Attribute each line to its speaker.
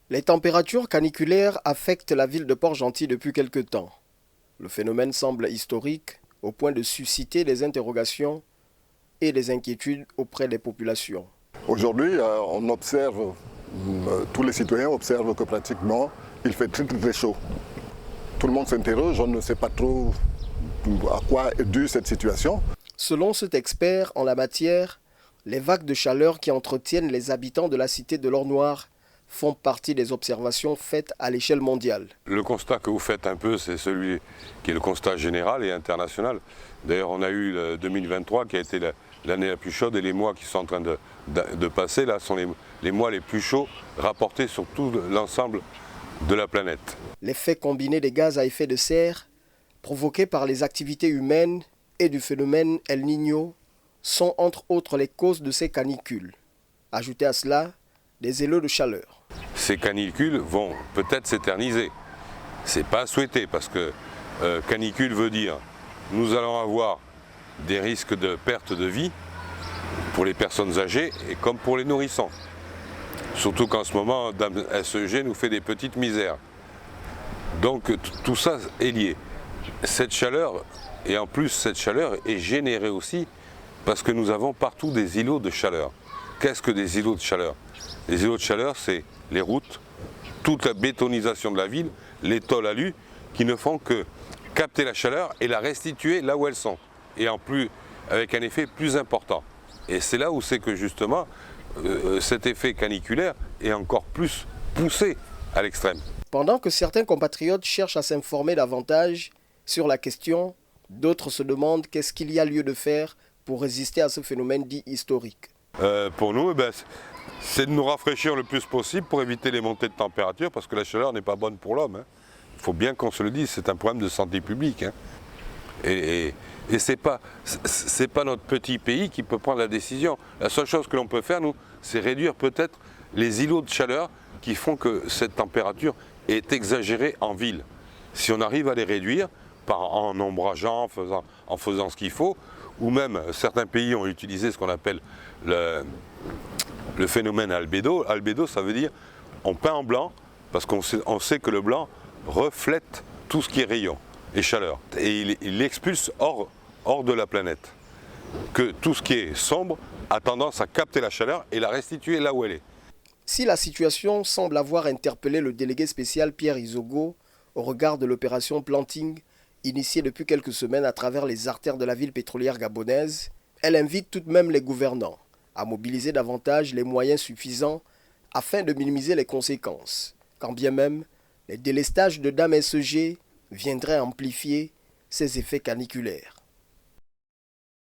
Speaker 1: Les températures caniculaires affectent la ville de Port-Gentil depuis quelque temps. Le phénomène semble historique au point de susciter des interrogations et des inquiétudes auprès des populations.
Speaker 2: Aujourd'hui, on observe, tous les citoyens observent que pratiquement il fait très très chaud. Tout le monde s'interroge, on ne sait pas trop à quoi est due cette situation.
Speaker 1: Selon cet expert en la matière, les vagues de chaleur qui entretiennent les habitants de la cité de l'Or-Noir font partie des observations faites à l'échelle mondiale.
Speaker 3: Le constat que vous faites un peu, c'est celui qui est le constat général et international. D'ailleurs, on a eu le 2023 qui a été l'année la plus chaude et les mois qui sont en train de passer, là, sont les mois les plus chauds rapportés sur tout l'ensemble de la planète.
Speaker 1: L'effet combiné des gaz à effet de serre provoqués par les activités humaines et du phénomène El Niño sont entre autres les causes de ces canicules. Ajoutez à cela des îlots de chaleur.
Speaker 3: Ces canicules vont peut-être s'éterniser. C'est pas souhaité parce que canicule veut dire nous allons avoir des risques de perte de vie pour les personnes âgées et comme pour les nourrissons. Surtout qu'en ce moment, Dame SEG nous fait des petites misères. Donc tout ça est lié. Cette chaleur, et en plus cette chaleur est générée aussi parce que nous avons partout des îlots de chaleur. Qu'est-ce que des îlots de chaleur? Les îlots de chaleur, c'est les routes, toute la bétonisation de la ville, les tôles alu, qui ne font que capter la chaleur et la restituer là où elles sont. Et en plus, avec un effet plus important. Et c'est là où c'est que justement, cet effet caniculaire est encore plus poussé à l'extrême.
Speaker 1: Pendant que certains compatriotes cherchent à s'informer davantage sur la question, d'autres se demandent qu'est-ce qu'il y a lieu de faire pour résister à ce phénomène dit historique.
Speaker 3: Pour nous, c'est de nous rafraîchir le plus possible pour éviter les montées de température parce que la chaleur n'est pas bonne pour l'homme. Il faut bien qu'on se le dise, c'est un problème de santé publique. Et c'est pas notre petit pays qui peut prendre la décision. La seule chose que l'on peut faire, nous, c'est réduire peut-être les îlots de chaleur qui font que cette température est exagérée en ville. Si on arrive à les réduire en ombrageant, en faisant ce qu'il faut, ou même certains pays ont utilisé ce qu'on appelle le phénomène albédo. Albédo, ça veut dire on peint en blanc parce qu'on sait que le blanc reflète tout ce qui est rayon et chaleur. Et il l'expulse hors de la planète. Que tout ce qui est sombre a tendance à capter la chaleur et la restituer là où elle est.
Speaker 1: Si la situation semble avoir interpellé le délégué spécial Pierre Izogo au regard de l'opération Planting, initiée depuis quelques semaines à travers les artères de la ville pétrolière gabonaise, elle invite tout de même les gouvernants à mobiliser davantage les moyens suffisants afin de minimiser les conséquences, quand bien même les délestages de Dame SEG viendraient amplifier ces effets caniculaires.